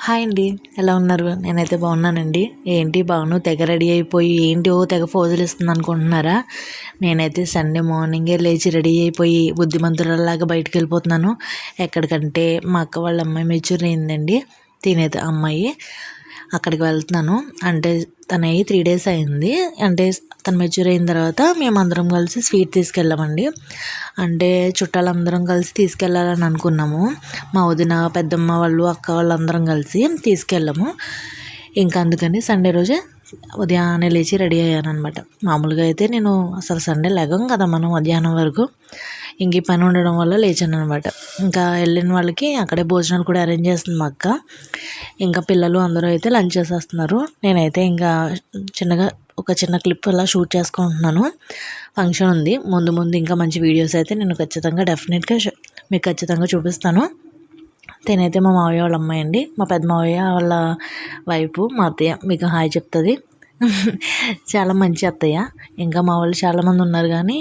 Hi అండి. ఎలా ఉన్నారు? నేనైతే బాగున్నానండి. ఏంటి భాను తెగ రెడీ అయిపోయి తెగ ఫోజులు ఇస్తుంది అనుకుంటున్నారా? నేనైతే సండే మార్నింగే లేచి రెడీ అయిపోయి బుద్ధిమంతురాల్లాగా బయటికి వెళ్ళిపోతున్నాను. ఎక్కడికంటే మా అక్క వాళ్ళ అమ్మాయి మెచ్యూర్ అయిందండి. తినేది అమ్మాయి అక్కడికి వెళ్తున్నాను. అంటే తన 3 డేస్ అయింది. అంటే తను మెచ్యూర్ అయిన తర్వాత మేమందరం కలిసి స్వీట్ తీసుకెళ్ళామండి. అంటే చుట్టాలందరం కలిసి తీసుకెళ్ళాలని అనుకున్నాము. మా వదిన, పెద్దమ్మ వాళ్ళు, అక్క వాళ్ళందరం కలిసి తీసుకెళ్ళాము. ఇంకా అందుకని సండే రోజే ఉదయాన్నే లేచి రెడీ అయ్యాననమాట. మామూలుగా అయితే నేను అసలు సండే లెగం కదా మనం మధ్యాహ్నం వరకు. ఇంక ఈ పని ఉండడం వల్ల లేచాను అనమాట. ఇంకా వెళ్ళిన వాళ్ళకి అక్కడే భోజనాలు కూడా అరేంజ్ చేస్తుంది మా అక్క. ఇంకా పిల్లలు అందరూ అయితే లంచ్ చేసేస్తున్నారు. నేనైతే ఇంకా చిన్నగా ఒక చిన్న క్లిప్ అలా షూట్ చేసుకుంటున్నాను. ఫంక్షన్ ఉంది ముందు ముందు ఇంకా మంచి వీడియోస్ అయితే నేను ఖచ్చితంగా డెఫినెట్గా మీకు ఖచ్చితంగా చూపిస్తాను. తినైతే మా మావయ్య వాళ్ళ అమ్మాయి అండి. మా పెద్ద మావయ్య వాళ్ళ వైపు మా అత్తయ్య మీకు హాయ్ చెప్తుంది. చాలా మంచి అత్తయ్య. ఇంకా మా వాళ్ళు చాలామంది ఉన్నారు కానీ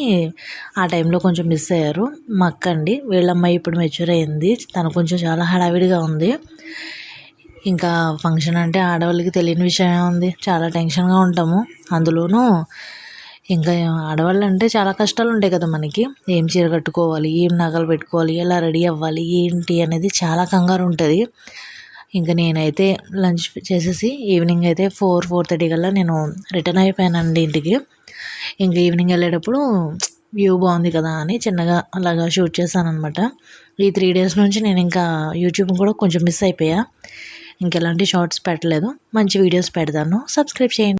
ఆ టైంలో కొంచెం మిస్ అయ్యారు. మా అక్క అండి, వీళ్ళ అమ్మాయి ఇప్పుడు మెచ్యూర్ అయ్యింది. తను కొంచెం చాలా హడావిడిగా ఉంది. ఇంకా ఫంక్షన్ అంటే ఆడవాళ్ళకి తెలియని విషయం ఉంది. చాలా టెన్షన్గా ఉంటాము. అందులోనూ ఇంకా ఆడవాళ్ళు అంటే చాలా కష్టాలు ఉంటాయి కదా మనకి. ఏం చీర కట్టుకోవాలి, ఏం నగలు పెట్టుకోవాలి, ఎలా రెడీ అవ్వాలి, ఏంటి అనేది చాలా కంగారు ఉంటుంది. ఇంకా నేనైతే లంచ్ చేసేసి ఈవినింగ్ అయితే 4:30 కల్లా నేను రిటర్న్ అయిపోయానండి ఇంటికి. ఇంకా ఈవినింగ్ వెళ్ళేటప్పుడు వ్యూ బాగుంది కదా అని చిన్నగా అలాగా షూట్ చేశాను అనమాట. ఈ 3 డేస్ నుంచి నేను ఇంకా యూట్యూబ్ కూడా కొంచెం మిస్ అయిపోయా. ఇంకెలాంటి షార్ట్స్ పెట్టలేదు. మంచి వీడియోస్ పెడతాను. సబ్స్క్రైబ్ చేయండి.